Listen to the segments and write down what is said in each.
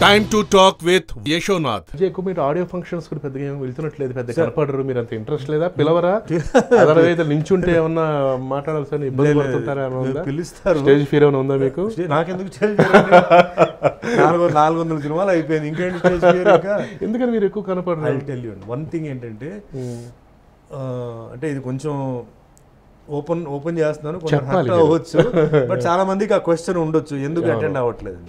Time to talk with Yeshonnath. ఎక్కువ మీరు audio functions కూడా పెద్దగా ఏమి వెళ్తున్నట్లేదు, పెద్ద కనపడరు, మీరు అంత ఇంట్రెస్ట్ లేదా? పిలవరా? అదనైతే నించుంటే ఏమన్నా మాట్లాడాల్సిన ఇబ్బంది పడుతుంటారా? పిలుస్తారు. స్టేజ్ ఫీర్ ఏమైనా ఉందా మీకు? నాకెందుకు స్టేజ్ ఫియర్? 400 సినిమాలు అయిపోయింది, ఇంకేంటి స్టేజ్ ఫియర్? ఎందుకని మీరు ఎక్కువ కనపడరు? I tell you one thing ఏంటంటే, అంటే ఇది కొంచెం ఓపెన్ చేస్తున్నాను, కొంచెం హర్ట్ అవ్వచ్చు, బట్ చాలా మందికి ఆ క్వశ్చన్ ఉండొచ్చు, ఎందుకు అటెండ్ అవ్వట్లేదు.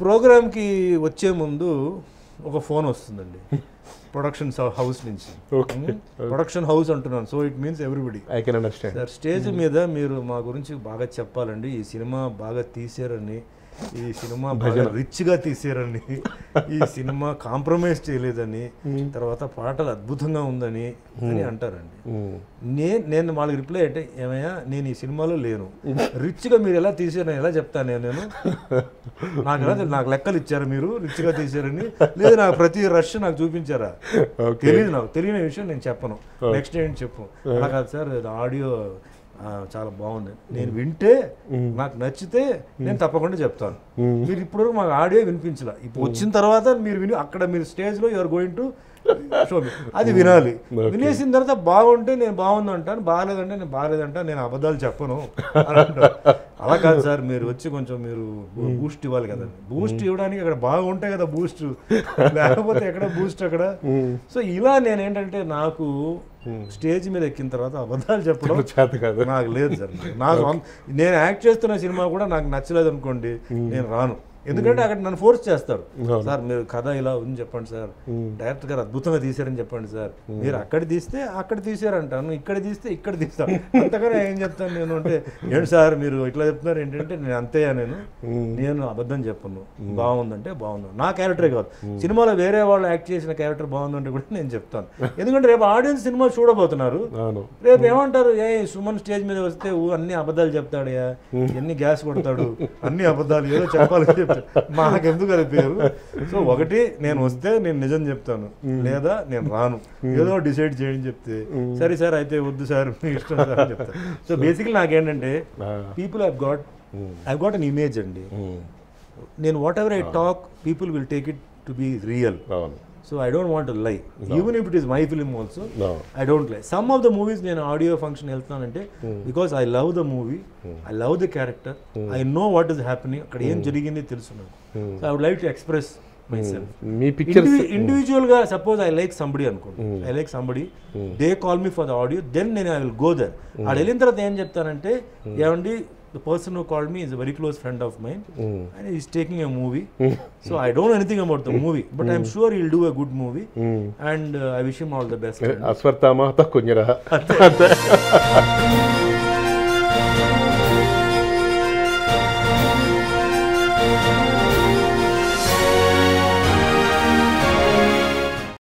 ప్రోగ్రామ్కి వచ్చే ముందు ఒక ఫోన్ వస్తుందండి ప్రొడక్షన్ హౌస్ నుంచి. ప్రొడక్షన్ హౌస్ అంటున్నాను, so it means everybody. I can understand. Sir, stage మీద మీరు మా గురించి బాగా చెప్పాలండి, ఈ సినిమా బాగా తీసారని, ఈ సినిమా బాగా రిచ్గా తీసారని, ఈ సినిమా కాంప్రమైజ్ చేయలేదని, తర్వాత పాటలు అద్భుతంగా ఉందని అని అంటారండి. నేను వాళ్ళకి రిప్లై అంటే, ఏమయ్యా నేను ఈ సినిమాలో లేను, రిచ్గా మీరు ఎలా తీసారని ఎలా చెప్తాను నేను? నాకు లెక్కలు ఇచ్చారా మీరు రిచ్గా తీసారని? లేదు, నాకు ప్రతి రష్ నాకు చూపించారా? తెలియదు, నాకు తెలియని విషయం నేను చెప్పను. నెక్స్ట్ ఏంటి చెప్పు. అలా కాదు సార్, ఆడియో చాలా బాగుంది, నేను వింటే నాకు నచ్చితే నేను తప్పకుండా చెప్తాను. మీరు ఇప్పుడు మాకు ఆడియో వినిపించలే, ఇప్పుడు వచ్చిన తర్వాత మీరు విని అక్కడ మీరు స్టేజ్లో you are going to show me, అది వినాలి. వినేసిన తర్వాత బాగుంటే నేను బాగుంది అంటాను, బాగాలేదంటే నేను బాగాలేదంటా, నేను అబద్ధాలు చెప్పను అని అంటాను. అలా కాదు సార్, మీరు వచ్చి కొంచెం మీరు బూస్ట్ ఇవ్వాలి కదండి. బూస్ట్ ఇవ్వడానికి అక్కడ బాగుంటాయి కదా బూస్ట్, లేకపోతే ఎక్కడ బూస్ట్ అక్కడ. సో ఇలా నేనేంటంటే, నాకు స్టేజ్ మీద ఎక్కిన తర్వాత అబద్ధాలు చెప్పడం చేత కాదు, నాకు లేదు సార్. నాకు నేను యాక్ట్ చేస్తున్న సినిమా కూడా నాకు నచ్చలేదు అనుకోండి, నేను రాను. ఎందుకంటే అక్కడ నన్ను ఫోర్స్ చేస్తారు. సార్ మీరు కథ ఇలా ఉంది చెప్పండి సార్, డైరెక్టర్ గారు అద్భుతంగా తీశారని చెప్పండి సార్, మీరు అక్కడ తీస్తే అక్కడ తీసారంటాను, ఇక్కడ తీస్తే ఇక్కడ తీస్తాను, అంతగానే ఏం చెప్తాను నేను అంటే, ఏంటి సార్ మీరు ఇట్లా చెప్తున్నారు ఏంటంటే, నేను అంతేయా, నేను అబద్ధం చెప్పను, బాగుందంటే బాగుంది. నా క్యారెక్టరే కాదు, సినిమాలో వేరే వాళ్ళు యాక్ట్ చేసిన క్యారెక్టర్ బాగుందంటే కూడా నేను చెప్తాను. ఎందుకంటే రేపు ఆడియన్స్ సినిమా చూడబోతున్నారు, రేపు ఏమంటారు, సుమన్ స్టేజ్ మీద వస్తే అన్ని అబద్ధాలు చెప్తాడయా, ఎన్ని గ్యాస్ కొడతాడు, అన్ని అబద్ధాలు ఏదో చెప్పాలని మాకెందుకు అది పేరు. సో ఒకటి, నేను వస్తే నేను నిజం చెప్తాను, లేదా నేను రాను, ఏదో డిసైడ్ చేయని చెప్తే, సరే సార్ అయితే వద్దు సార్ మీ ఇష్టం సార్ అని చెప్తాను. సో బేసిక్లీ నాకేంటంటే, people I got an image అండి. నేను what ever I talk, people will take it to be real. So I don't want to lie. Even if it is my film also, I don't lie. Some of the movies నేను audio function వెళ్తానంటే, because I love the movie, I love the character, I know what is happening, అక్కడ ఏం జరిగింది తెలుసు నాకు. So I would like to express myself. Me pictures individual గా suppose I like somebody అనుకోండి, I like somebody, they call me for the audio, then నేను I will go there. ఆడ వెళ్ళిన తర్వాత ఏం చెప్తానంటే, ఏమండి, the person who called me is a very close friend of mine, and he's taking a movie. So I don't know anything about the movie, but I'm sure he'll do a good movie, and I wish him all the best. Ashwatthama తక్కువ